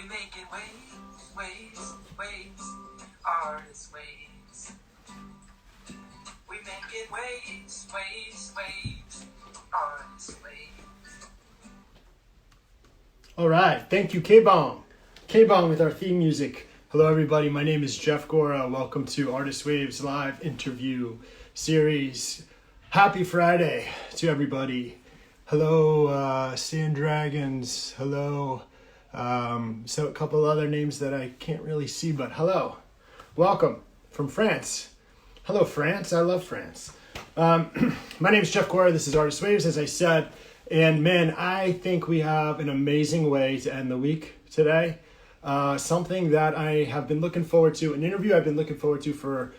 make it waves, artist waves. We make it waves, artist waves. All right, thank you, K-Bong. K-Bong with our theme music. Hello, everybody. My name is Jeff Gora. Welcome to Artist Waves live interview series. Happy Friday to everybody. Hello, Sand Dragons. Hello. So a couple other names that I can't really see, but hello. Welcome from France. Hello, France. I love France. My name is Jeff Gora. This is Artist Waves, as I said. And man, I think we have an amazing way to end the week today. Something that I have been looking forward to, an interview I've been looking forward to for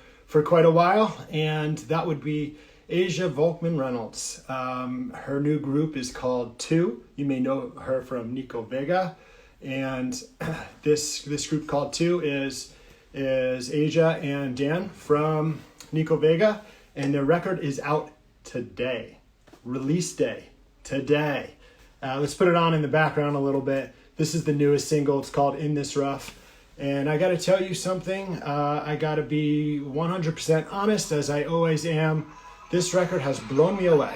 quite a while, and that would be Aja Volkman Reynolds. Her new group is called 2. You may know her from Vega, and this group called 2 is Aja and Dan from Vega, and their record is out today. Release day today. Let's put it on in the background a little bit. This is the newest single. It's called In This Rough. And I got to tell you something. I got to be 100% honest, as I always am. This record has blown me away.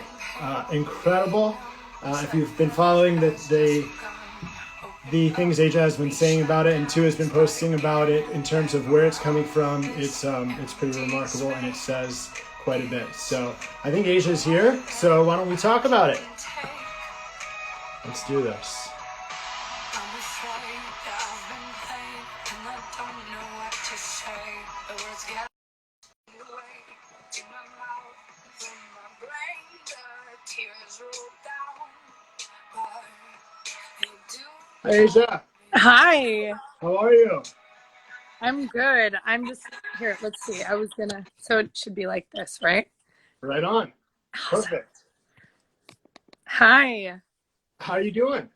Incredible. If you've been following the things Aja has been saying about it, and 2 has been posting about it in terms of where it's coming from, it's pretty remarkable, and it says quite a bit. So I think Aja's here. So why don't we talk about it? Let's do this. Hey, Aja. Hi. How are you? I'm good. I'm just here. Let's see. So it should be like this, right? Right on. Perfect. Hi. How are you doing?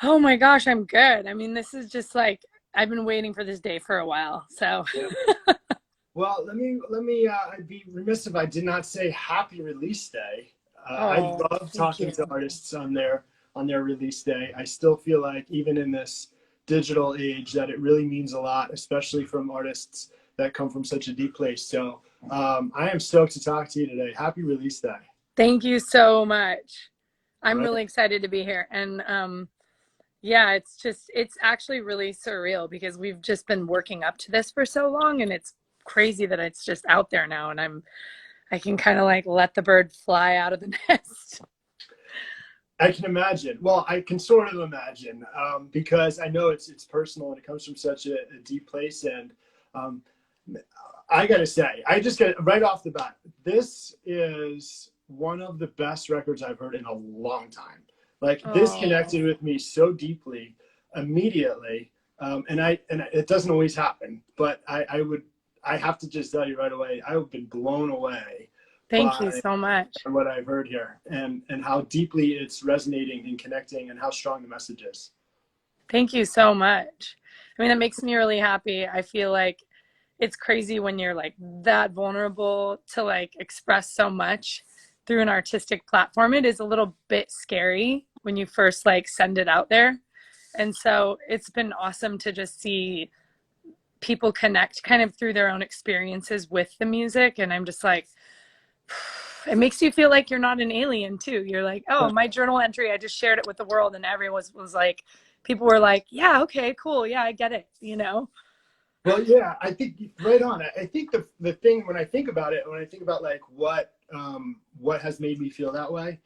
Oh my gosh, I'm good. I mean, this is just like, I've been waiting for this day for a while. So. Well, let me. I'd be remiss if I did not say happy release day. I love talking to artists on their release day. I still feel like even in this digital age that it really means a lot, especially from artists that come from such a deep place. So I am stoked to talk to you today. Happy release day. Thank you so much. I'm really excited to be here. And yeah, it's actually really surreal because we've just been working up to this for so long, and it's crazy that it's just out there now, and I can kind of like let the bird fly out of the nest. I can imagine. Well, I can sort of imagine because I know it's personal and it comes from such a deep place. And I got to say, I just got right off the bat, this is one of the best records I've heard in a long time. Like this connected with me so deeply immediately. And it doesn't always happen, but I have to just tell you right away, I've been blown away. Thank you so much. And what I've heard here and how deeply it's resonating and connecting and how strong the message is. Thank you so much. I mean, it makes me really happy. I feel like it's crazy when you're like that vulnerable to like express so much through an artistic platform. It is a little bit scary when you first like send it out there. And so it's been awesome to just see people connect kind of through their own experiences with the music. And I'm just like, it makes you feel like you're not an alien too. You're like, oh, my journal entry, I just shared it with the world, and everyone was like, people were like, yeah, okay, cool, yeah, I get it, you know. Well, yeah, I think right on. I think the thing when I think about it, when I think about like what has made me feel that way,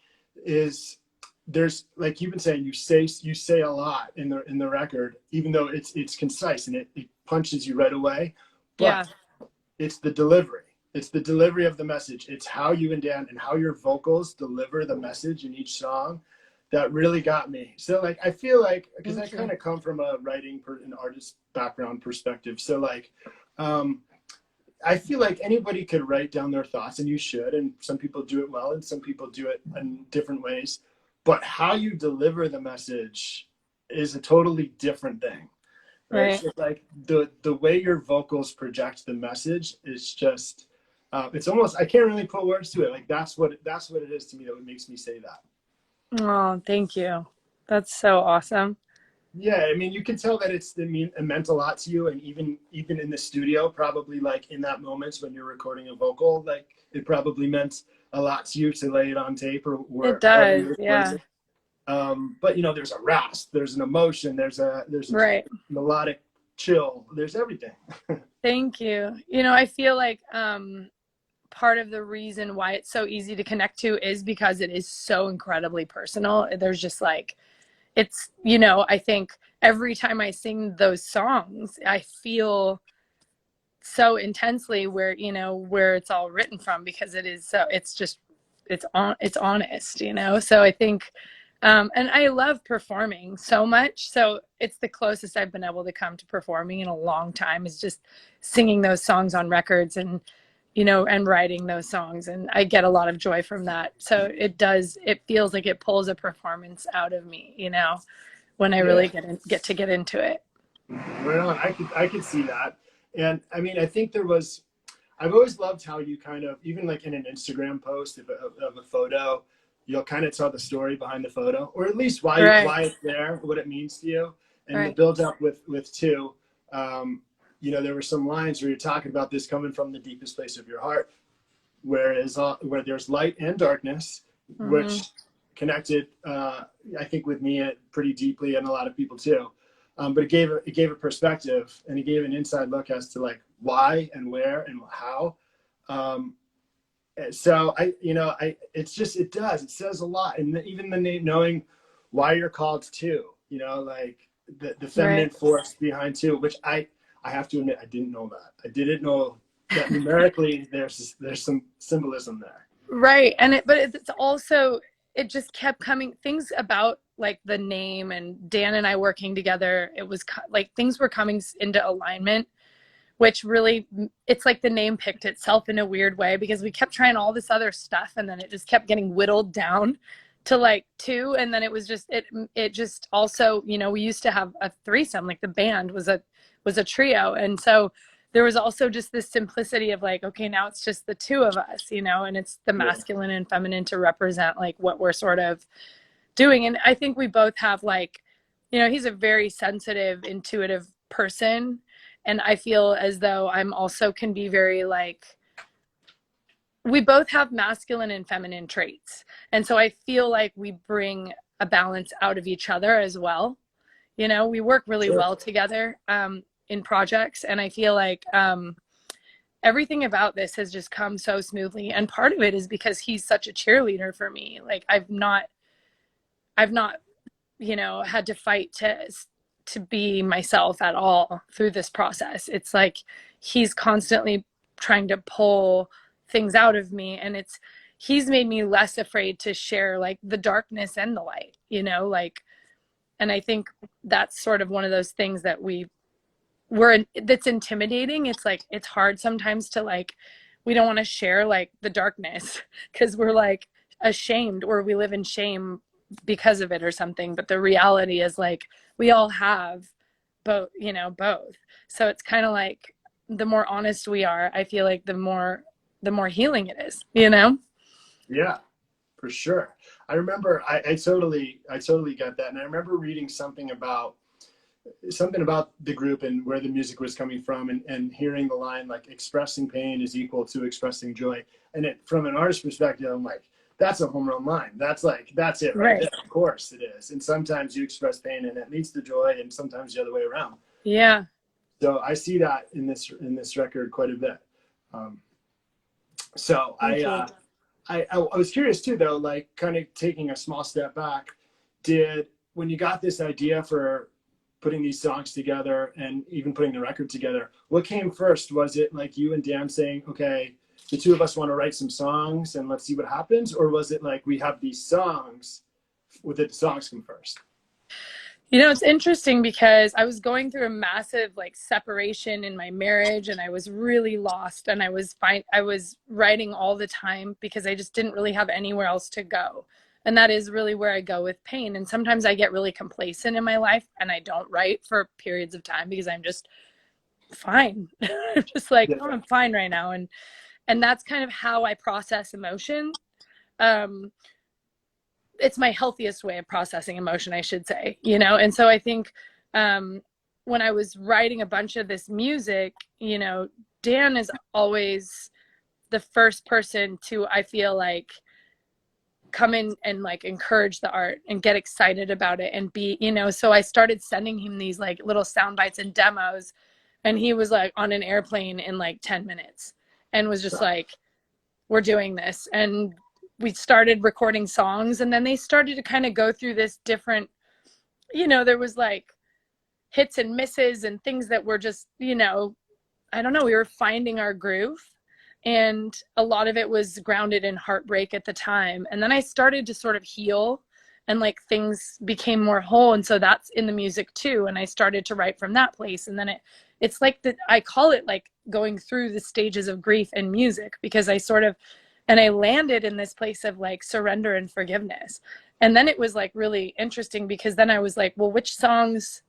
is there's like you've been saying, you say a lot in the record, even though it's concise and it punches you right away. But yeah, it's the delivery. It's the delivery of the message. It's how you and Dan and how your vocals deliver the message in each song that really got me. So like, I feel like, because I kind of come from a writing an artist background perspective. So like, I feel like anybody could write down their thoughts, and you should. And some people do it well and some people do it in different ways. But how you deliver the message is a totally different thing. Right? So like the way your vocals project the message is just, it's almost, I can't really put words to it. Like that's what it is to me that makes me say that. Oh, thank you. That's so awesome. Yeah, I mean, you can tell that it meant a lot to you, and even in the studio, probably like in that moment when you're recording a vocal, like it probably meant a lot to you to lay it on tape or It where however does, you recorded yeah. it. But you know, there's a rasp, there's an emotion, there's a Right. melodic chill, there's everything. Thank you. You know, I feel like part of the reason why it's so easy to connect to is because it is so incredibly personal. There's just like, it's, you know, I think every time I sing those songs, I feel so intensely where, you know, where it's all written from, because it is so, it's just, it's honest, you know? So I think, and I love performing so much. So it's the closest I've been able to come to performing in a long time, is just singing those songs on records and, you know, and writing those songs. And I get a lot of joy from that. So it feels like it pulls a performance out of me, you know, when I Yeah, really get into it. right on. I could see that, and I mean, I think there was. I've always loved how you kind of, even like in an Instagram post of a photo, you'll kind of tell the story behind the photo, or at least Right. why it's there, what it means to you, and the Right. build up with two. Um, you know, there were some lines where you're talking about this coming from the deepest place of your heart, where there's light and darkness, Mm-hmm. which connected, I think, with me pretty deeply, and a lot of people too. But it gave a perspective, and it gave an inside look as to like why and where and how. Um, so it says a lot, and even the name, knowing why you're called two, you know, like the feminine Right. force behind two, which I have to admit I didn't know that. I didn't know that numerically there's some symbolism there. Right. And but it's also, it just kept coming, things about like the name and Dan and I working together, it was like things were coming into alignment, which really, it's like the name picked itself in a weird way, because we kept trying all this other stuff and then it just kept getting whittled down to like two. And then it was just, it just also, you know, we used to have a threesome, like the band was a trio. And so there was also just this simplicity of like, okay, now it's just the two of us, you know, and it's the Yeah, masculine and feminine to represent like what we're sort of doing. And I think we both have like, you know, he's a very sensitive, intuitive person. And I feel as though I'm also can be very like, we both have masculine and feminine traits. And so I feel like we bring a balance out of each other as well. You know, we work really sure. well together in projects. And I feel like everything about this has just come so smoothly. And part of it is because he's such a cheerleader for me. Like I've not you know, had to fight to be myself at all through this process. It's like he's constantly trying to pull things out of me, and he's made me less afraid to share like the darkness and the light, you know, like, and I think that's sort of one of those things that that's intimidating. It's like it's hard sometimes to like, we don't want to share like the darkness because we're like ashamed, or we live in shame because of it or something. But the reality is like we all have both, you know, both. So it's kind of like the more honest we are, I feel like the more healing it is, you know? Yeah, for sure. I remember I totally get that. And I remember reading something about the group and where the music was coming from, and hearing the line like expressing pain is equal to expressing joy. And from an artist perspective, I'm like, that's a home run line. That's it right Right. there. Of course it is. And sometimes you express pain and it leads to joy, and sometimes the other way around. Yeah. So I see that in this record quite a bit. Um, so Thank you. I was curious too, though, like kind of taking a small step back. Did when you got this idea for putting these songs together and even putting the record together, what came first? Was it like you and Dan saying, okay, the two of us want to write some songs and let's see what happens? Or was it like we have these songs, would the songs come first? You know, it's interesting because I was going through a massive like separation in my marriage, and I was really lost, and I was writing all the time because I just didn't really have anywhere else to go. And that is really where I go with pain. And sometimes I get really complacent in my life and I don't write for periods of time because I'm just fine. I'm just like, oh, Yeah. I'm fine right now. And that's kind of how I process emotion. Um it's my healthiest way of processing emotion, I should say, you know? And so I think when I was writing a bunch of this music, you know, Dan is always the first person to, I feel like, come in and like encourage the art and get excited about it and be, you know, so I started sending him these like little sound bites and demos, and he was like on an airplane in like 10 minutes and was just like, we're doing this. And we started recording songs, and then they started to kind of go through this different, you know, there was like hits and misses and things that were just, you know, I don't know, we were finding our groove. And a lot of it was grounded in heartbreak at the time. And then I started to sort of heal, and like things became more whole. And so that's in the music too. And I started to write from that place. And then it's like that, I call it like going through the stages of grief in music, because I sort of, and I landed in this place of like surrender and forgiveness. And then it was like really interesting, because then I was like, well, which songs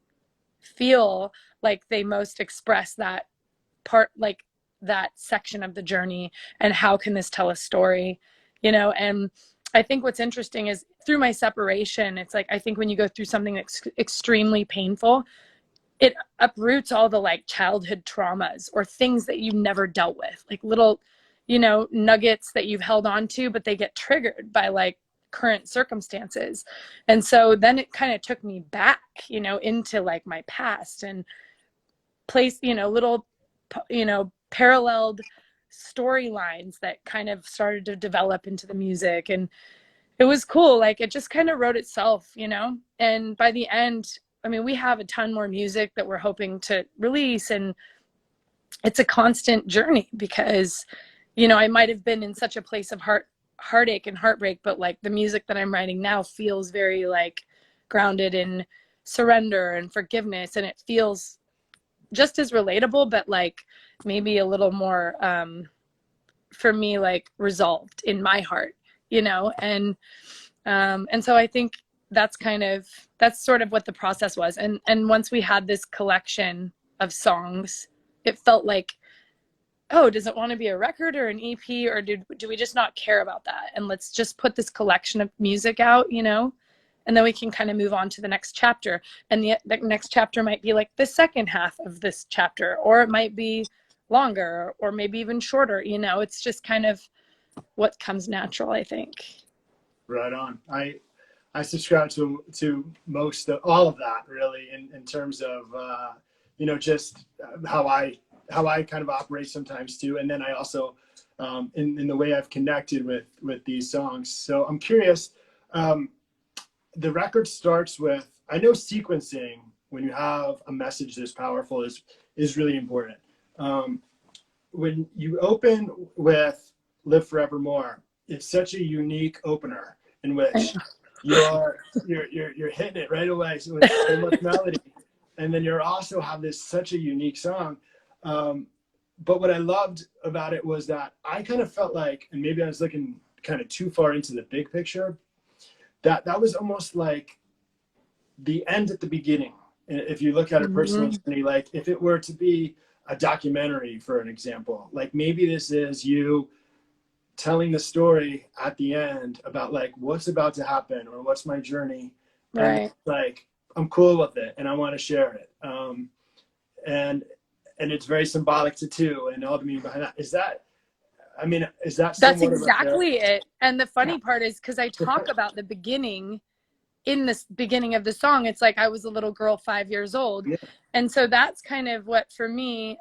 feel like they most express that part, like that section of the journey, and how can this tell a story, you know? And I think what's interesting is through my separation, it's like, I think when you go through something that's extremely painful, it uproots all the like childhood traumas or things that you never dealt with, like little, you know, nuggets that you've held on to, but they get triggered by like current circumstances. And so then it kind of took me back, you know, into like my past, and place, you know, little, you know, paralleled storylines that kind of started to develop into the music. And it was cool. Like it just kind of wrote itself, you know? And by the end, I mean, we have a ton more music that we're hoping to release, and it's a constant journey, because, you know, I might have been in such a place of heartache and heartbreak, but like the music that I'm writing now feels very like grounded in surrender and forgiveness, and it feels just as relatable, but like maybe a little more for me, like resolved in my heart, you know? And so I think that's sort of what the process was. And once we had this collection of songs, it felt like, oh, does it want to be a record or an EP, or do we just not care about that? And let's just put this collection of music out, you know? And then we can kind of move on to the next chapter. And the next chapter might be like the second half of this chapter, or it might be longer, or maybe even shorter, you know? It's just kind of what comes natural, I think. Right on. I subscribe to most of all of that, really, in terms of you know, just how I kind of operate sometimes too, and then I also in the way I've connected with these songs. So I'm curious. The record starts with, I know sequencing when you have a message this powerful is really important. When you open with Live Forevermore, it's such a unique opener in which you're hitting it right away with so much melody, and then you're also have this such a unique song. But what I loved about it was that I kind of felt like, and maybe I was looking kind of too far into the big picture, that was almost like the end at the beginning. If you look at a personal journey, like if it were to be a documentary, for an example, like maybe this is you telling the story at the end about like what's about to happen or what's my journey. Right. And like, I'm cool with it and I want to share it. And it's very symbolic to two, and all the meaning behind that. Is that that's exactly it? And the funny part is, because I talk about the beginning in this beginning of the song, it's like I was a little girl 5 years old. Yeah. And so that's kind of what, for me,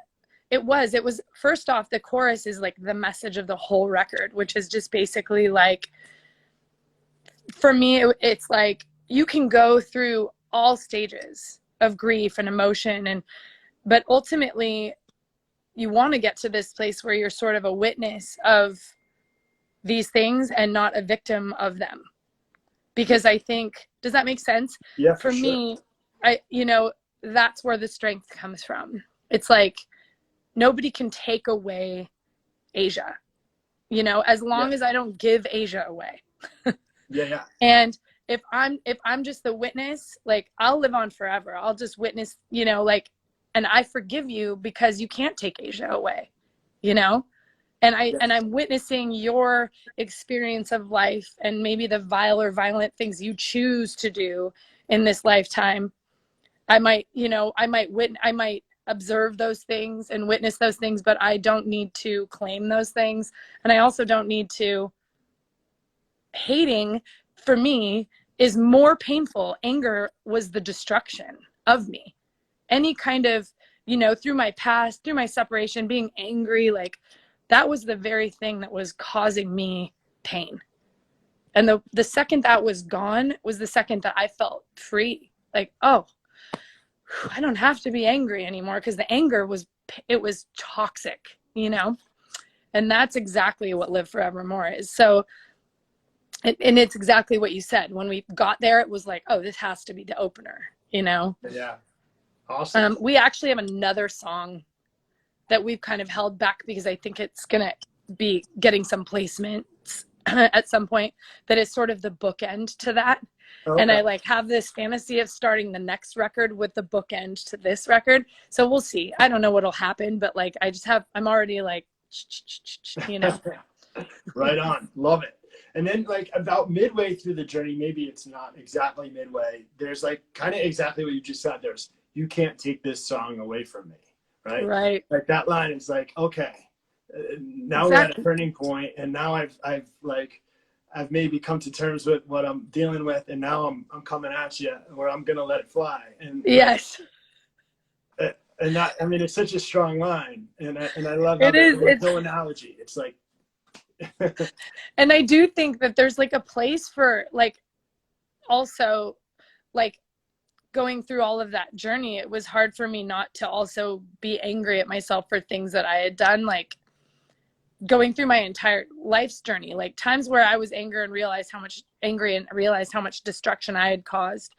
it was first off, the chorus is like the message of the whole record, which is just basically like, for me, it's like you can go through all stages of grief and emotion, but ultimately you want to get to this place where you're sort of a witness of these things and not a victim of them. Because I think, does that make sense? Yeah. For sure. me, that's where the strength comes from. It's like, nobody can take away Aja, you know, as long as I don't give Aja away. Yeah. And if I'm just the witness, like I'll live on forever. I'll just witness, you know, like, and I forgive you because you can't take Aja away, you know? and I'm witnessing your experience of life and maybe the vile or violent things you choose to do in this lifetime. I might observe those things and witness those things, but I don't need to claim those things. And I also don't need to. Hating for me is more painful. Anger was the destruction of me. Any kind of, through my past, through my separation, being angry, like that was the very thing that was causing me pain. And the second that was gone was the second that I felt free. Like, oh, I don't have to be angry anymore, because the anger was toxic, and that's exactly what Live Forevermore is. So, and it's exactly what you said. When we got there, it was like, oh, this has to be the opener, Yeah. Awesome. We actually have another song that we've kind of held back because I think it's going to be getting some placements at some point, that is sort of the bookend to that. Okay. And I have this fantasy of starting the next record with the bookend to this record. So we'll see. I don't know what'll happen, but I'm already Right on. Love it. And then about midway through the journey, maybe it's not exactly midway, there's kind of exactly what you just said. There's, you can't take this song away from me. Right. Right. That line is okay, now exactly. We're at a turning point, and now I've maybe come to terms with what I'm dealing with, and now I'm coming at you, where I'm gonna let it fly. And yes, and that, I mean, it's such a strong line, and I love it. It's no analogy. It's and I do think that there's a place for also going through all of that journey. It was hard for me not to also be angry at myself for things that I had done, going through my entire life's journey, times where I was angry and realized how much destruction I had caused.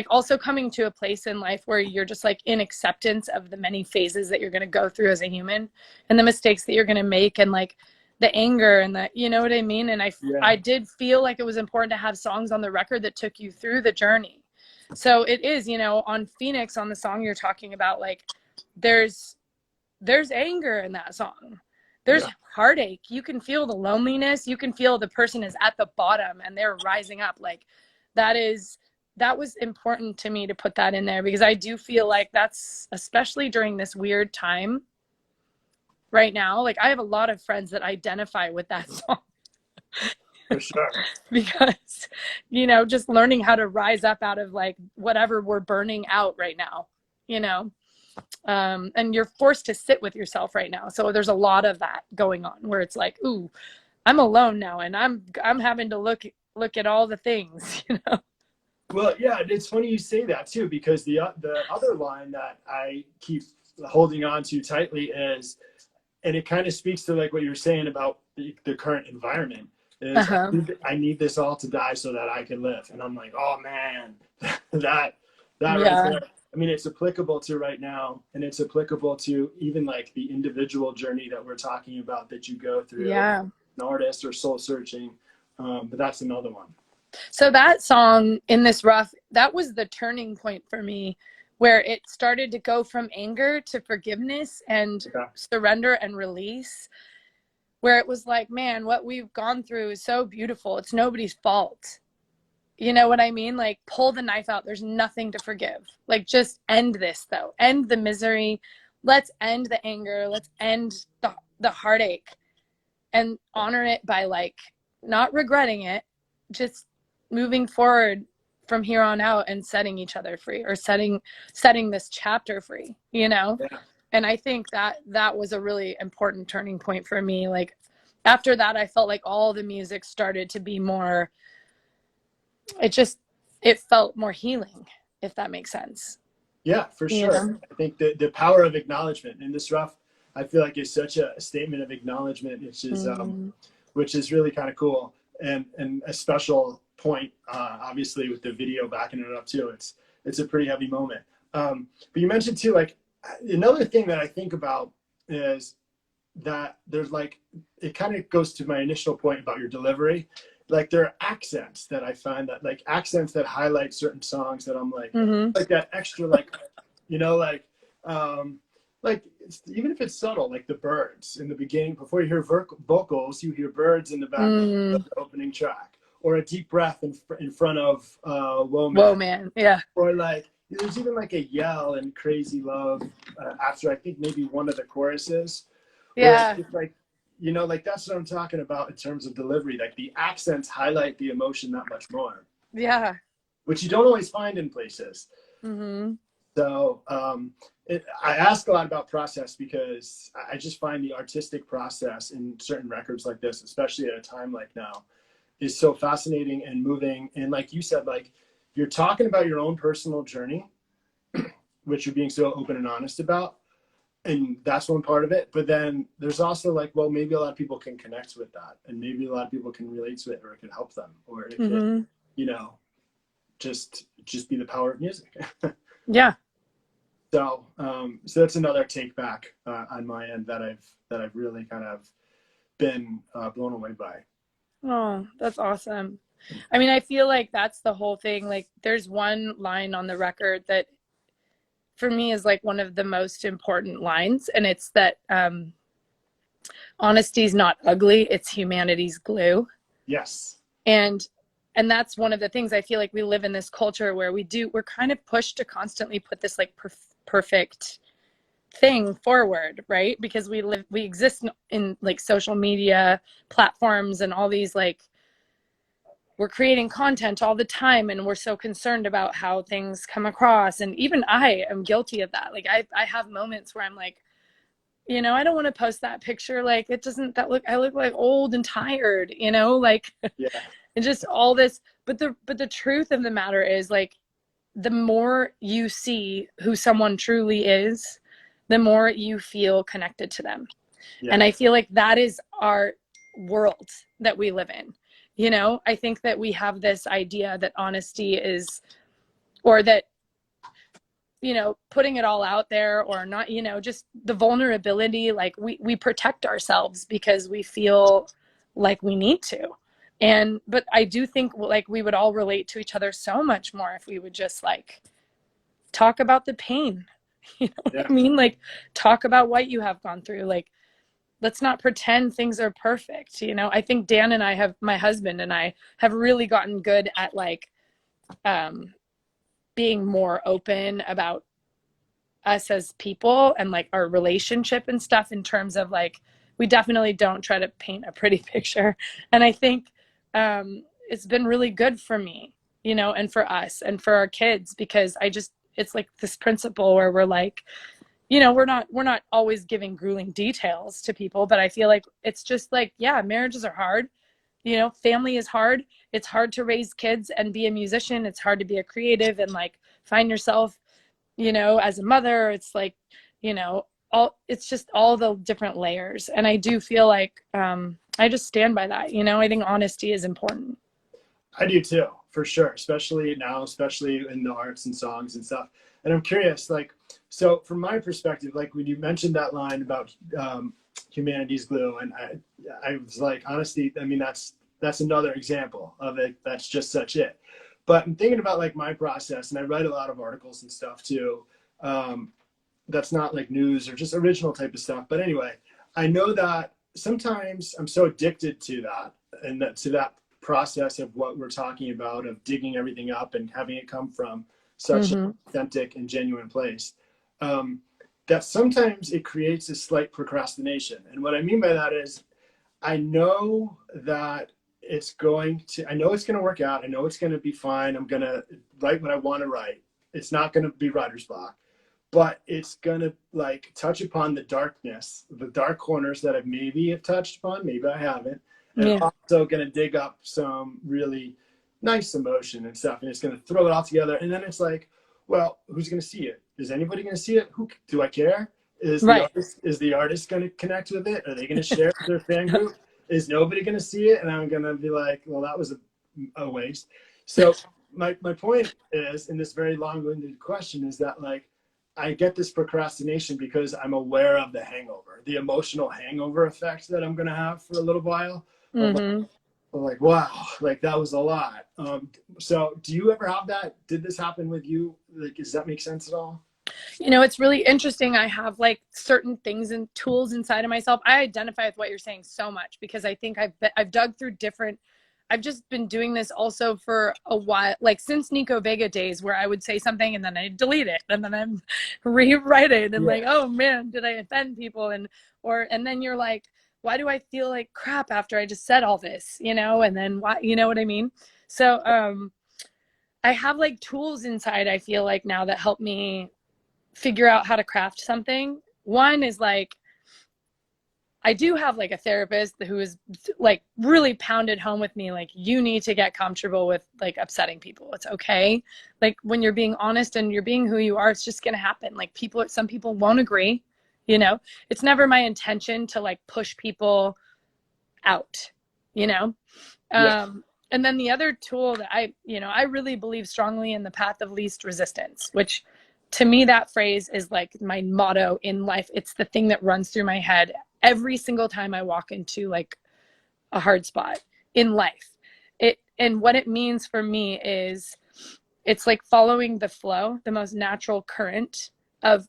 Also coming to a place in life where you're just in acceptance of the many phases that you're going to go through as a human, and the mistakes that you're going to make, and the anger, and the, you know what I mean? And I did feel like it was important to have songs on the record that took you through the journey. So it is, on Phoenix, on the song you're talking about, there's anger in that song. There's heartache. You can feel the loneliness. You can feel the person is at the bottom and they're rising up. That was important to me to put that in there, because I do feel that's, especially during this weird time right now, I have a lot of friends that identify with that song. For sure. Because, just learning how to rise up out of whatever we're burning out right now, and you're forced to sit with yourself right now. So there's a lot of that going on, where it's ooh, I'm alone now, and I'm having to look at all the things, Well, yeah, it's funny you say that too, because the other line that I keep holding on to tightly is, and it kind of speaks to what you're saying about the current environment, is I need this all to die so that I can live. And I'm oh man, that right there. I mean, it's applicable to right now, and it's applicable to even the individual journey that we're talking about that you go through, an artist or soul searching. But that's another one. So that song, In This Rough, that was the turning point for me, where it started to go from anger to forgiveness and surrender and release, where it was man, what we've gone through is so beautiful. It's nobody's fault. You know what I mean? Pull the knife out. There's nothing to forgive. Just end this, though. End the misery. Let's end the anger. Let's end the heartache, and honor it by not regretting it, just moving forward from here on out and setting each other free, or setting this chapter free, Yeah. And I think that was a really important turning point for me. After that, I felt all the music started to be more, it felt more healing, if that makes sense. Yeah, for sure. I think the power of acknowledgement in this rough, I feel is such a statement of acknowledgement, which is really kind of cool, and a special point, obviously, with the video backing it up too. It's a pretty heavy moment. But you mentioned too, another thing that I think about is that there's it kind of goes to my initial point about your delivery. There are accents that I find that accents that highlight certain songs that I'm that extra like even if it's subtle, like the birds in the beginning, before you hear vocals, you hear birds in the background of the opening track, or a deep breath in front of Whoa Whoa, Man, man. Yeah. or like there's even like a yell in Crazy Love after I think maybe one of the choruses, where Yeah. it's like, you know, like that's what I'm talking about in terms of delivery. Like the accents highlight the emotion that much more, Yeah. which you don't always find in places. Mm-hmm. So I ask a lot about process because I just find the artistic process in certain records like this, especially at a time like now, is so fascinating and moving. And like you said, like you're talking about your own personal journey, which you're being so open and honest about. And that's one part of it. But then there's also like, well, maybe a lot of people can connect with that. And maybe a lot of people can relate to it, or it could help them, or it could, you know, just be the power of music. Yeah. So that's another take back on my end that I've really kind of been blown away by. Oh, that's awesome. I mean, I feel like that's the whole thing. Like, there's one line on the record that for me is like one of the most important lines, and it's that honesty's not ugly, it's humanity's glue. Yes. And that's one of the things I feel like we live in this culture where we're kind of pushed to constantly put this like perfect thing forward, right? Because we exist in like social media platforms and all these, like, we're creating content all the time, and we're so concerned about how things come across. And even I am guilty of that. Like I have moments where I'm like, you know, I don't want to post that picture. Like, it doesn't, I look like old and tired, you know, like, Yeah. and just all this. But the truth of the matter is, like, the more you see who someone truly is, the more you feel connected to them. Yeah. And I feel like that is our world that we live in. You know, I think that we have this idea that honesty is, or that, you know, putting it all out there, or not, you know, just the vulnerability, like we protect ourselves because we feel like we need to. But I do think like we would all relate to each other so much more if we would just like talk about the pain, you know what I mean? Like, talk about what you have gone through. Like, let's not pretend things are perfect. You know, I think Dan and I my husband and I have really gotten good at like being more open about us as people and like our relationship and stuff, in terms of like, we definitely don't try to paint a pretty picture. And I think it's been really good for me, you know, and for us and for our kids, because it's like this principle where we're like, you know, we're not always giving grueling details to people, but I feel like it's just like, yeah, marriages are hard. You know, family is hard. It's hard to raise kids and be a musician. It's hard to be a creative and like find yourself, you know, as a mother. It's like, you know, it's just all the different layers. And I do feel like I just stand by that. You know, I think honesty is important. I do too, for sure, especially now, especially in the arts and songs and stuff. And I'm curious, like, so from my perspective, like when you mentioned that line about humanity's glue, and I was like, honestly, I mean, that's another example of it. That's just such it. But I'm thinking about like my process, and I write a lot of articles and stuff too. That's not like news or just original type of stuff. But anyway, I know that sometimes I'm so addicted to that, and to that process of what we're talking about, of digging everything up and having it come from such an authentic and genuine place, that sometimes it creates a slight procrastination. And what I mean by that is, I know that I know it's going to work out. I know it's going to be fine. I'm going to write what I want to write. It's not going to be writer's block, but it's going to like touch upon the darkness, the dark corners that I maybe have touched upon, maybe I haven't. And I'm also going to dig up some really nice emotion and stuff, and it's going to throw it all together. And then it's like, well, who's going to see it? Is anybody going to see it? Who do I care? Is the artist going to connect with it? Are they going to share it with their fan group? Is nobody going to see it? And I'm going to be like, well, that was a waste. So my point is, in this very long-winded question, is that like, I get this procrastination because I'm aware of the hangover, the emotional hangover effect that I'm going to have for a little while. Like, wow, like that was a lot. So do you ever have that? Did this happen with you? Like, does that make sense at all? You know, it's really interesting. I have like certain things and tools inside of myself. I identify with what you're saying so much because I think I've dug through different. I've just been doing this also for a while, like since Nico Vega days, where I would say something and then I delete it and then I'm rewrite it and Yeah. like, oh man, did I offend people? And then you're like, why do I feel like crap after I just said all this, you know? And then why, you know what I mean? So I have like tools inside. I feel like now that help me figure out how to craft something. One is like, I do have like a therapist who is like really pounded home with me, like, you need to get comfortable with like upsetting people. It's okay. Like when you're being honest and you're being who you are, it's just going to happen. Like some people won't agree, you know, it's never my intention to like push people out, you know? Yeah. And then the other tool that I really believe strongly in the path of least resistance, which to me, that phrase is like my motto in life. It's the thing that runs through my head every single time I walk into like a hard spot in life. And what it means for me is it's like following the flow, the most natural current of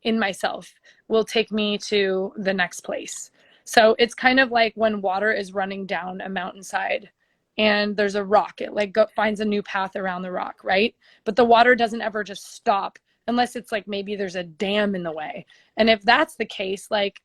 in myself will take me to the next place. So it's kind of like when water is running down a mountainside and there's a rock, it like finds a new path around the rock, right? But the water doesn't ever just stop unless it's like maybe there's a dam in the way. And if that's the case, like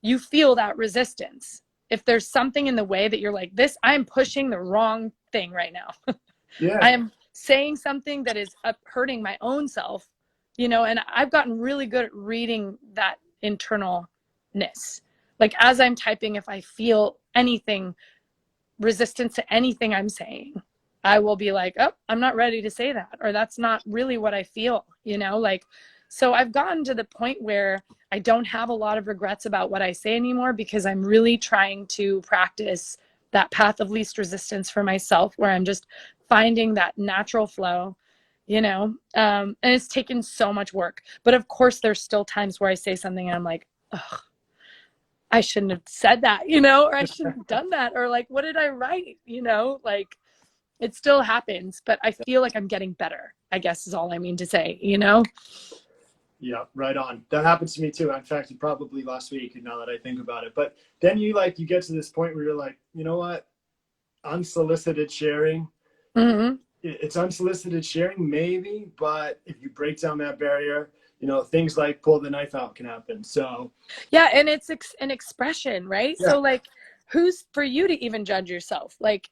you feel that resistance. If there's something in the way that you're like, this, I'm pushing the wrong thing right now. Yeah. I am saying something that is hurting my own self, you know, and I've gotten really good at reading that internalness. Like as I'm typing, if I feel anything, resistance to anything I'm saying, I will be like, oh, I'm not ready to say that, or that's not really what I feel, you know, like, so I've gotten to the point where I don't have a lot of regrets about what I say anymore because I'm really trying to practice that path of least resistance for myself, where I'm just finding that natural flow, you know, and it's taken so much work. But of course, there's still times where I say something and I'm like, ugh, I shouldn't have said that, you know, or I shouldn't have done that, or like, what did I write, you know, like it still happens, but I feel like I'm getting better, I guess is all I mean to say, you know? Yeah, right on. That happens to me too. In fact, probably last week, now that I think about it. But then you get to this point where you're like, you know what? Unsolicited sharing. Mm-hmm. It's unsolicited sharing, maybe, but if you break down that barrier, things like pull the knife out can happen. So yeah, and it's an expression, right? yeah, So like, who's for you to even judge yourself? Like,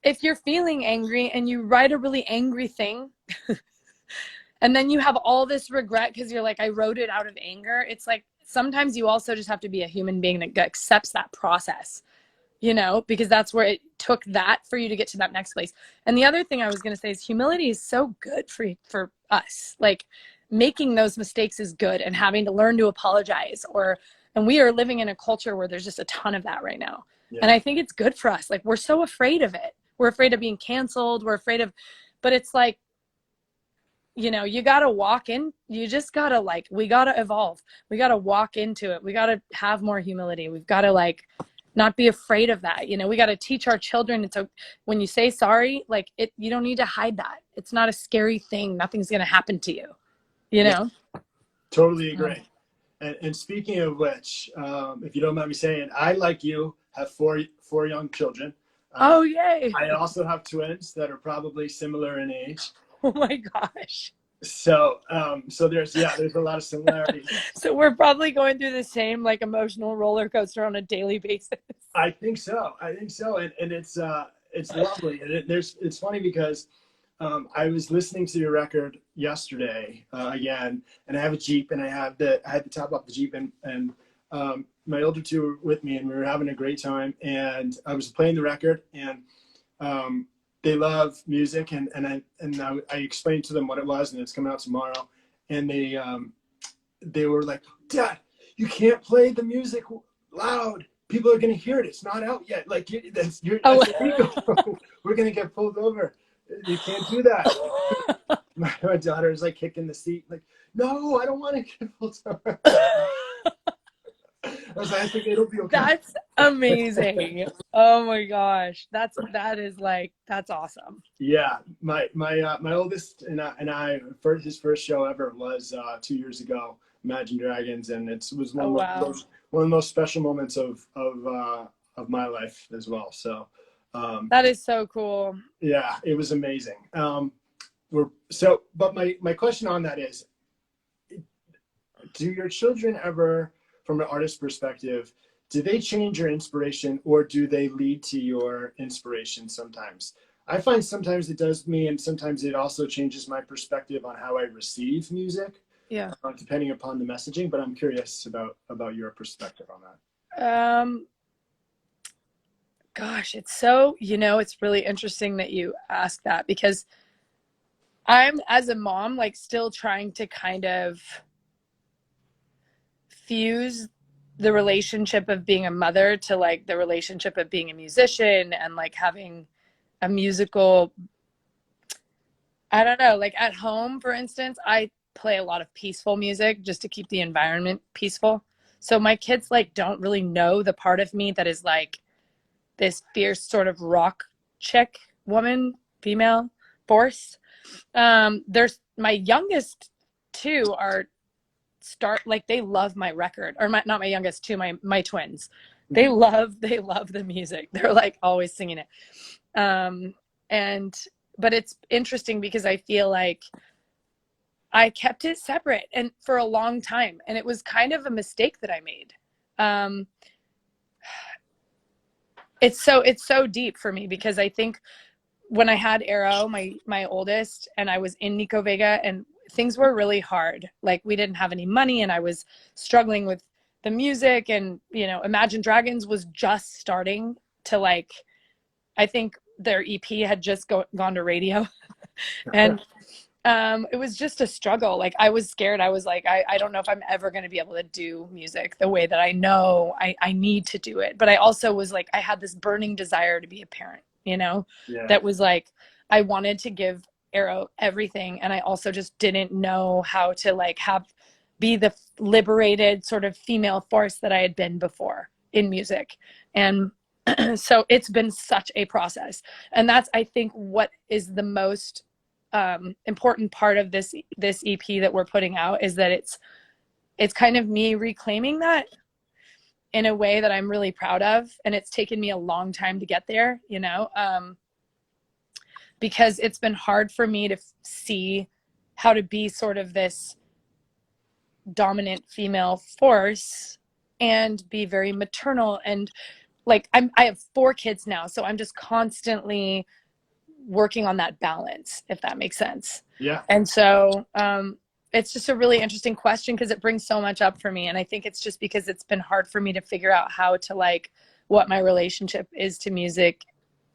if you're feeling angry and you write a really angry thing, and then you have all this regret because you're like, I wrote it out of anger. It's like sometimes you also just have to be a human being that accepts that process, you know, because that's where it took that for you to get to that next place. And the other thing I was going to say is humility is so good for us. Like making those mistakes is good, and having to learn to apologize, and we are living in a culture where there's just a ton of that right now. yeah, And I think it's good for us. Like we're so afraid of it. We're afraid of being canceled. But it's like, you know, you got to walk in, you just got to like, we got to evolve. We got to walk into it. We got to have more humility. We've got to like, not be afraid of that. You know, we got to teach our children. It's when you say sorry, like you don't need to hide that. It's not a scary thing. Nothing's going to happen to you, you yeah, know? totally agree. And speaking of which, if you don't mind me saying, I, like you, have four young children. Oh, yay. I also have twins that are probably similar in age. Oh my gosh. So there's a lot of similarities. So we're probably going through the same like emotional roller coaster on a daily basis. I think so. And it's lovely. And it's funny because I was listening to your record yesterday again, and I have a Jeep, and I had to top off the Jeep, and my older two were with me, and we were having a great time. And I was playing the record, and they love music, and I explained to them what it was, and it's coming out tomorrow, and they were like, Dad, you can't play the music loud. People are gonna hear it. It's not out yet. Like that's illegal. We're gonna get pulled over. You can't do that. My daughter is like kicking the seat, like, no, I don't want to get pulled over. was like, I think it'll be okay. That's amazing. Oh my gosh. That's awesome. Yeah, my oldest and I first his first show ever was 2 years ago, Imagine Dragons, and it was Oh wow. one of the most special moments of my life as well. So That is so cool. yeah, it was amazing. But my question on that is, do your children ever, from an artist perspective, do they change your inspiration, or do they lead to your inspiration sometimes? I find sometimes it does me, and sometimes it also changes my perspective on how I receive music, Yeah. depending upon the messaging. But I'm curious about your perspective on that. Gosh, it's really interesting that you ask that, because I'm, as a mom, like still trying to kind of fuse the relationship of being a mother to like the relationship of being a musician, and like having a musical, I don't know, like at home, for instance, I play a lot of peaceful music just to keep the environment peaceful. So my kids like don't really know the part of me that is like this fierce sort of rock chick woman, female force. There's my youngest two are they love my record, or not my youngest two, my twins. They love the music. They're like always singing it. But it's interesting because I feel like I kept it separate and for a long time, and it was kind of a mistake that I made. It's so deep for me, because I think when I had Arrow, my oldest, and I was in Nico Vega, and things were really hard. Like we didn't have any money, and I was struggling with the music, and Imagine Dragons was just starting to, like, I think their EP had just gone to radio. And it was just a struggle. Like I was scared. I was like, I don't know if I'm ever going to be able to do music the way that I know I need to do it. But I also was like, I had this burning desire to be a parent, that was like, I wanted to give Arrow everything. And I also just didn't know how to like be the liberated sort of female force that I had been before in music. And so it's been such a process. And that's, I think, what is the most important part of this EP that we're putting out, is that it's kind of me reclaiming that in a way that I'm really proud of. And it's taken me a long time to get there, because it's been hard for me to see how to be sort of this dominant female force and be very maternal. And like I have 4 kids now, so I'm just constantly working on that balance, if that makes sense. Yeah. And so it's just a really interesting question, because it brings so much up for me. And I think it's just because it's been hard for me to figure out how to, like, what my relationship is to music,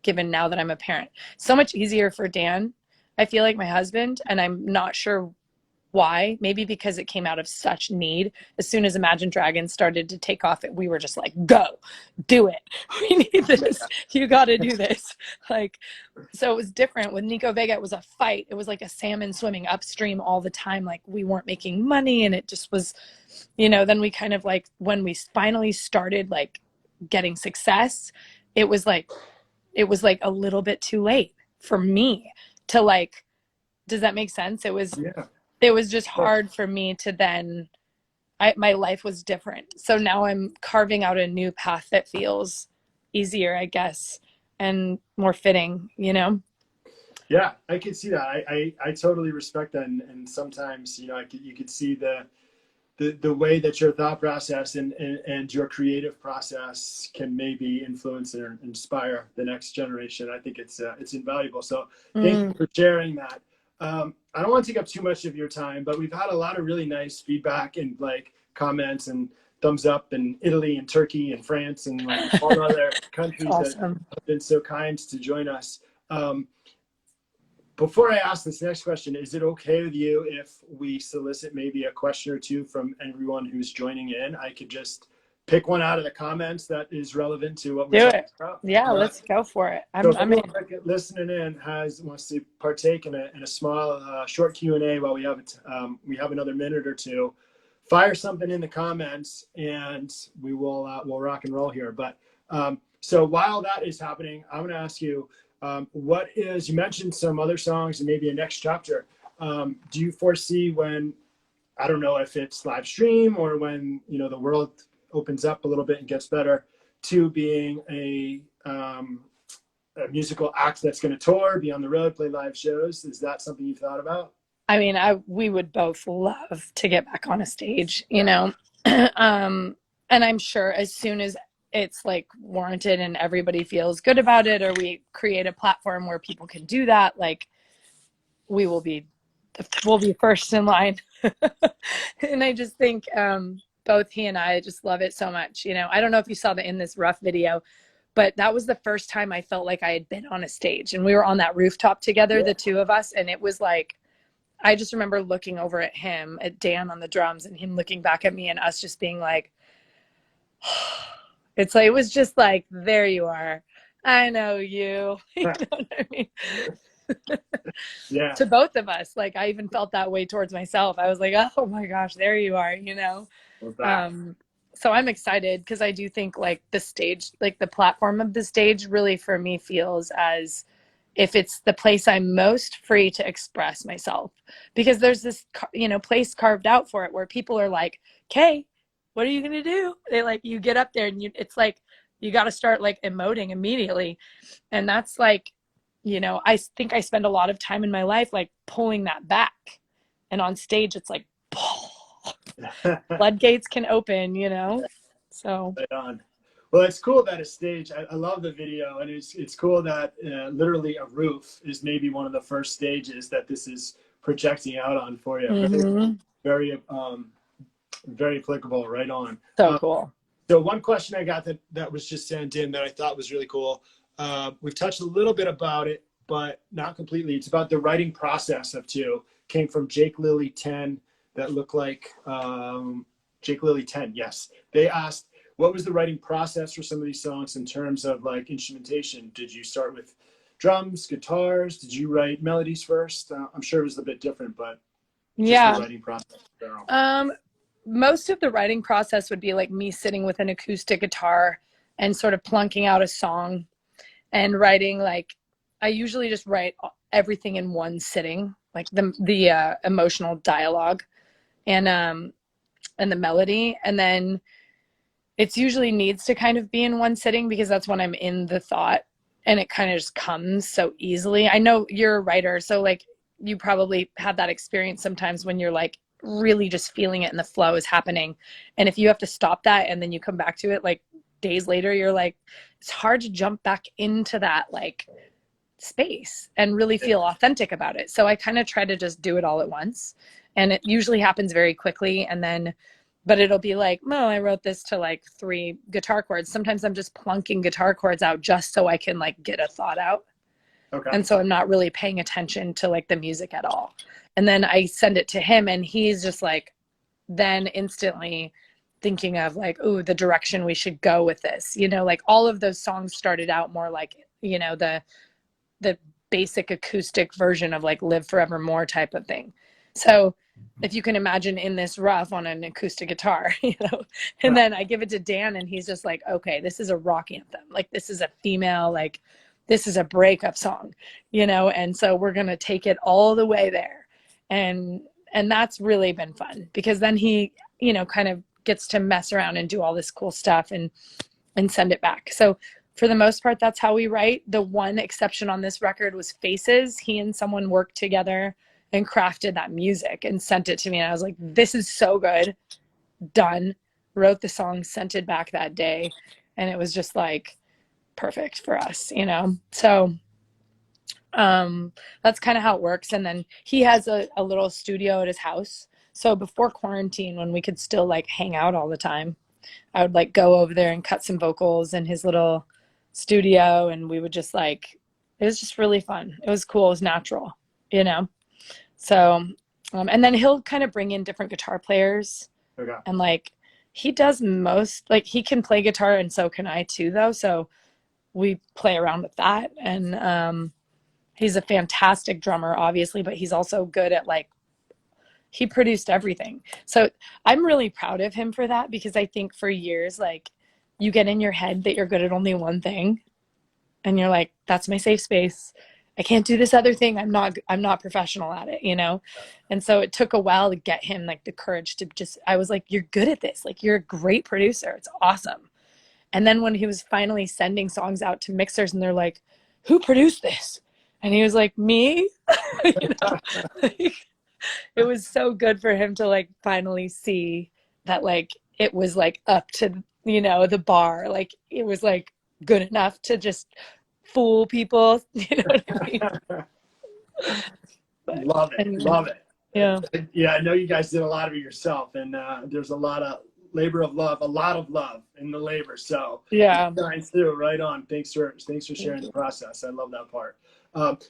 given now that I'm a parent. So much easier for Dan, I feel like, my husband, and I'm not sure why. Maybe because it came out of such need. As soon as Imagine Dragons started to take off, we were just like, go, do it. We need this. You got to do this. Like, so it was different with Nico Vega. It was a fight. It was like a salmon swimming upstream all the time. Like we weren't making money, and it just was, then we kind of like, when we finally started like getting success, it was like a little bit too late for me to like, does that make sense? It was, Yeah. It was just hard for me to then, my life was different. So now I'm carving out a new path that feels easier, I guess, and more fitting, Yeah, I could see that. I totally respect that. And sometimes, you could see the way that your thought process and your creative process can maybe influence or inspire the next generation. I think it's invaluable. So thank you for sharing that. I don't want to take up too much of your time, but we've had a lot of really nice feedback and like comments and thumbs up in Italy and Turkey and France and like all other countries awesome. that have been so kind to join us. Before I ask this next question, is it okay with you if we solicit maybe a question or two from everyone who's joining in? I could just pick one out of the comments that is relevant to what we're talking about. Yeah, let's go for it. So I'm listening in wants to partake in a small short Q&A while we have another minute or two. fire something in the comments, and we will we'll rock and roll here. But so while that is happening, I'm going to ask you, what is, you mentioned some other songs and maybe a next chapter. Do you foresee when, I don't know if it's live stream or when, you know, the world opens up a little bit and gets better, to being a musical act that's going to tour, be on the road, play live shows? Is that something you've thought about? I mean, we would both love to get back on a stage, you know. And I'm sure as soon as it's like warranted and everybody feels good about it, or we create a platform where people can do that, like we'll be first in line. And I just think both he and I just love it so much. You know, I don't know if you saw the In This Rough video, but that was the first time I felt like I had been on a stage, and we were on that rooftop together, the two of us. And it was like, I just remember looking over at him, at Dan on the drums, and him looking back at me, and us just being like, it's like, it was just like, there you are. I know you. You know what I mean? Yeah. To both of us. Like, I even felt that way towards myself. I was like, oh my gosh, there you are, you know? So I'm excited, because I do think like the stage, like the platform of the stage really for me feels as if it's the place I'm most free to express myself, because there's this, you know, place carved out for it where people are like, okay, what are you going to do? They like, you get up there and it's like, you got to start like emoting immediately. And that's like, you know, I think I spend a lot of time in my life like pulling that back, and on stage it's like, floodgates can open, you know? So. Right on. Well, it's cool that a stage, I love the video, and it's cool that literally a roof is maybe one of the first stages that this is projecting out on for you. Mm-hmm. Very, very applicable. Right on. So cool. So one question I got that was just sent in that I thought was really cool. We've touched a little bit about it, but not completely. It's about the writing process of two. Came from Jake Lilly 10, that looked like Jake Lilly 10. Yes. They asked, what was the writing process for some of these songs in terms of like instrumentation? Did you start with drums, guitars? Did you write melodies first? I'm sure it was a bit different, but yeah, the writing process. Most of the writing process would be like me sitting with an acoustic guitar and sort of plunking out a song and writing. Like, I usually just write everything in one sitting, like the emotional dialogue and the melody, and then it's usually needs to kind of be in one sitting, because that's when I'm in the thought, and it kind of just comes so easily. I know you're a writer, so like you probably have that experience sometimes when you're like really just feeling it and the flow is happening, and if you have to stop that and then you come back to it like days later, you're like, it's hard to jump back into that like space and really feel authentic about it. So I kind of try to just do it all at once, and it usually happens very quickly. And then, but it'll be like, oh, I wrote this to like 3 guitar chords. Sometimes I'm just plunking guitar chords out just so I can like get a thought out. Okay. And so I'm not really paying attention to like the music at all. And then I send it to him, and he's just like, then instantly thinking of like, oh, the direction we should go with this. You know, like all of those songs started out more like, you know, the basic acoustic version of like Live Forevermore type of thing. So if you can imagine In This Rough on an acoustic guitar, you know, and then I give it to Dan, and he's just like, okay, this is a rock anthem. Like, this is a female, like, this is a breakup song, you know? And so we're going to take it all the way there. And that's really been fun, because then he, you know, kind of gets to mess around and do all this cool stuff and send it back. So for the most part, that's how we write. The one exception on this record was Faces. He and someone worked together and crafted that music and sent it to me. And I was like, this is so good. Done. Wrote the song, sent it back that day. And it was just like perfect for us, you know? So that's kind of how it works. And then he has a little studio at his house. So before quarantine, when we could still like hang out all the time, I would like go over there and cut some vocals in his little studio. And we would just like, it was just really fun. It was cool. It was natural, you know? So, and then he'll kind of bring in different guitar players. Okay. And like, he does most, like he can play guitar, and so can I too, though. So we play around with that. And he's a fantastic drummer, obviously, but he's also good at like, he produced everything. So I'm really proud of him for that, because I think for years, like, you get in your head that you're good at only one thing, and you're like, that's my safe space. I can't do this other thing. I'm not professional at it, you know? And so it took a while to get him like the courage to just, I was like, you're good at this. Like, you're a great producer. It's awesome. And then when he was finally sending songs out to mixers and they're like, who produced this? And he was like, me. You know, like, it was so good for him to like finally see that like it was like up to, you know, the bar. Like, it was like good enough to just fool people. You know what I mean? But Love it. anyway, Love it. yeah. Yeah, I know you guys did a lot of it yourself, and there's a lot of labor of love, a lot of love in the labor. So Yeah. it shines through. Right on. Thanks for sharing the process. I love that part.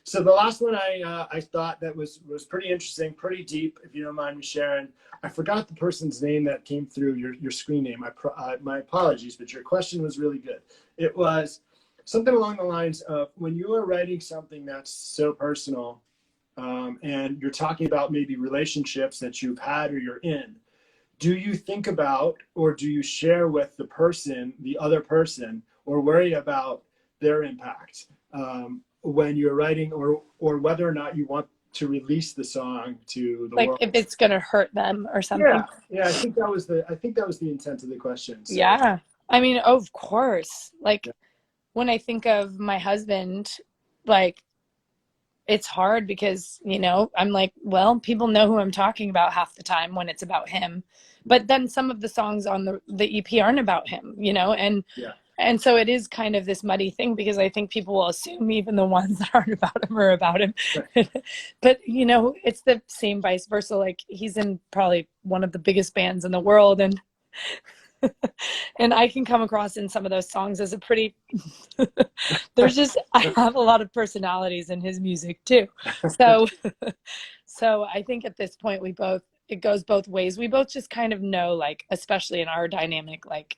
So the last one I thought that was pretty interesting, pretty deep. If you don't mind me sharing, I forgot the person's name that came through your screen name. My apologies, but your question was really good. It was something along the lines of, when you are writing something that's so personal, and you're talking about maybe relationships that you've had or you're in, do you think about, or do you share with the other person, or worry about their impact when you're writing, or whether or not you want to release the song to the Like, world? if it's going to hurt them or something. Yeah. I think that was the intent of the question. So, Yeah. I mean, of course. Like, yeah. when I think of my husband, like, it's hard because, you know, I'm like, well, people know who I'm talking about half the time when it's about him. But then some of the songs on the EP aren't about him, you know, Yeah. and so it is kind of this muddy thing, because I think people will assume even the ones that aren't about him are about him. But, you know, it's the same vice versa. Like, he's in probably one of the biggest bands in the world, and and I can come across in some of those songs as a pretty there's just, I have a lot of personalities in his music too. So so I think at this point it goes both ways. We both just kind of know, like, especially in our dynamic, like,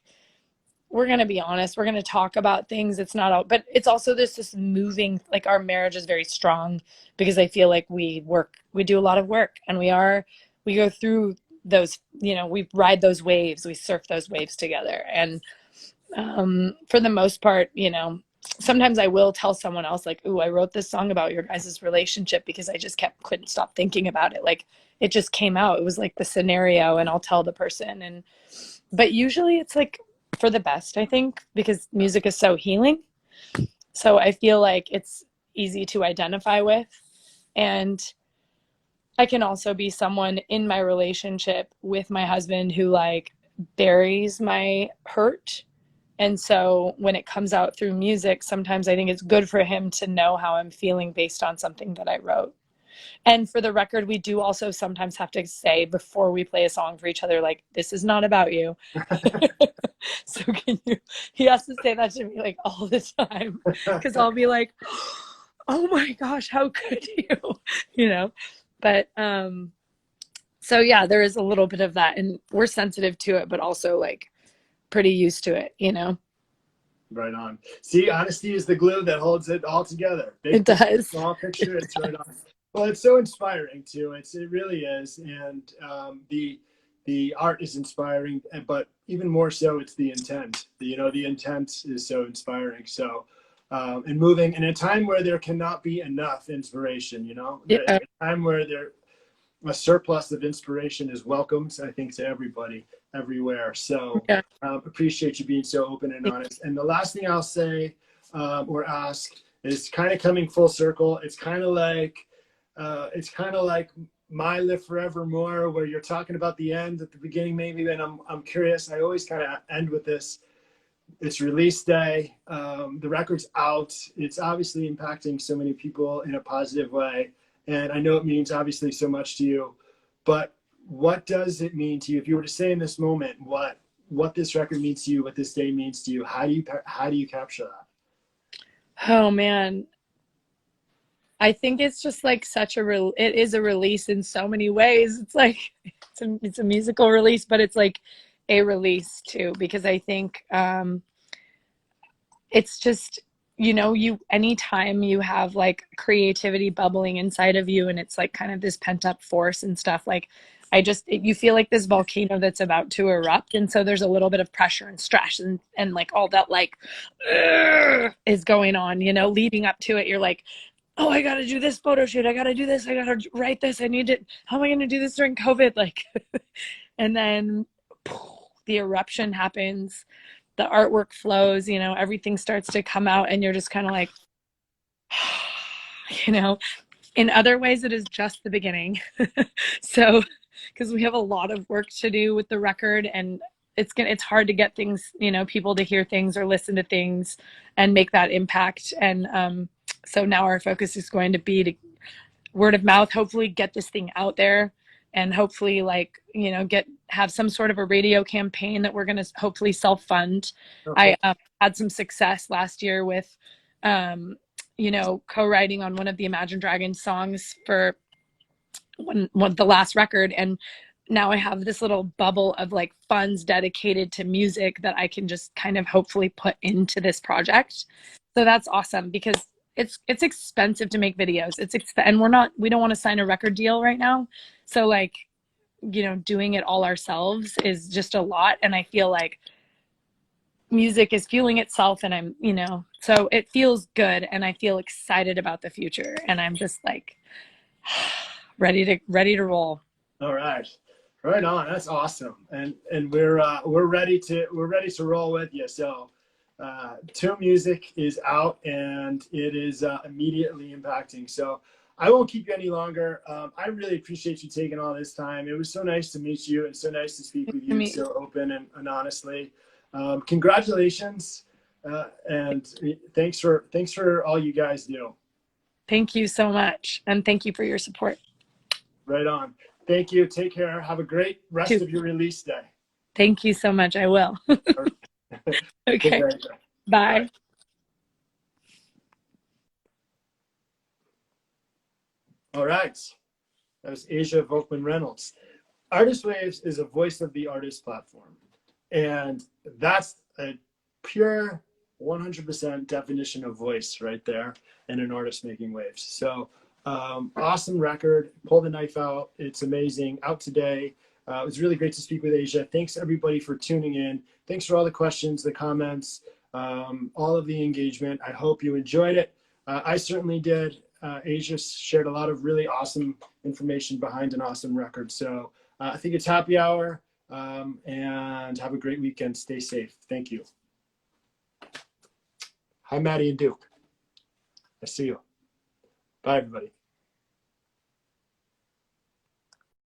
we're going to be honest, we're going to talk about things. It's not all, but it's also this moving, like, our marriage is very strong because I feel like we do a lot of work, and we go through those, you know, we ride those waves, we surf those waves together. And for the most part, you know, sometimes I will tell someone else, like, ooh, I wrote this song about your guys' relationship because I just couldn't stop thinking about it. Like, it just came out. It was like the scenario, and I'll tell the person. But usually it's like for the best, I think, because music is so healing. So I feel like it's easy to identify with. And I can also be someone in my relationship with my husband who, like, buries my hurt. And so when it comes out through music, sometimes I think it's good for him to know how I'm feeling based on something that I wrote. And for the record, we do also sometimes have to say before we play a song for each other, like, this is not about you. So he has to say that to me, like, all the time, because I'll be like, oh my gosh, how could you? You know? But so yeah, there is a little bit of that, and we're sensitive to it, but also, like, pretty used to it, you know? Right on. See, honesty is the glue that holds it all together. Big It does. small picture, it's right on. Well, it's so inspiring too. It really is, and the art is inspiring, but even more so, it's the intent. The intent is so inspiring. So, and moving in a time where there cannot be enough inspiration. Yeah. A time where a surplus of inspiration is welcomed, I think, to everybody, everywhere. So Yeah. Appreciate you being so open and honest. And the last thing I'll say or ask is kind of coming full circle. It's kind of like My Live Forevermore, where you're talking about the end at the beginning, maybe. And I'm curious. I always kind of end with this. It's release day. The record's out. It's obviously impacting so many people in a positive way. And I know it means obviously so much to you, but what does it mean to you? If you were to say in this moment what this record means to you, what this day means to you, how do you capture that? Oh man, I think it's just like it is a release in so many ways. It's like it's a musical release, but it's like a release too, because I think it's just, anytime you have like creativity bubbling inside of you, and it's like kind of this pent up force and stuff, like you feel like this volcano that's about to erupt. And so there's a little bit of pressure and stress and like all that like is going on, you know, leading up to it. You're like, oh, I got to do this photo shoot. I got to do this. I got to write this. I need to, how am I going to do this during COVID? Like, and then the eruption happens, the artwork flows, you know, everything starts to come out and you're just kind of like, you know, in other ways, it is just the beginning. So, because we have a lot of work to do with the record, and it's hard to get things, you know, people to hear things or listen to things and make that impact. And so now our focus is going to be to word of mouth, hopefully get this thing out there, and hopefully, like, you know, have some sort of a radio campaign that we're going to hopefully self-fund. Okay. I had some success last year with you know, co-writing on one of the Imagine Dragons songs for one the last record, and now I have this little bubble of like funds dedicated to music that I can just kind of hopefully put into this project. So that's awesome, because it's expensive to make videos. And we don't want to sign a record deal right now. So like, you know, doing it all ourselves is just a lot, and I feel like music is fueling itself, and I'm, you know, so it feels good, and I feel excited about the future, and I'm just like ready to roll. All right. Right on. That's awesome. And we're ready to roll with you. So Tomb Music is out, and it is immediately impacting. So I won't keep you any longer. I really appreciate you taking all this time. It was so nice to meet you and so nice to speak with you so open and honestly. Congratulations, and thanks for all you guys do. Thank you so much, and thank you for your support. Right on. Thank you. Take care. Have a great rest of your release day. Thank you so much. I will. Okay. Bye. Bye. All right. That was Aja Volkman Reynolds. Artist Waves is a voice of the artist platform. And that's a pure 100% definition of voice right there in an artist making waves. So awesome record. Pull the knife out. It's amazing. Out today. It was really great to speak with Aja. Thanks everybody for tuning in. Thanks for all the questions, the comments, all of the engagement. I hope you enjoyed it. I certainly did. Aja shared a lot of really awesome information behind an awesome record. So I think it's happy hour, and have a great weekend. Stay safe. Thank you. Hi, Maddie and Duke. I see you. Bye, everybody.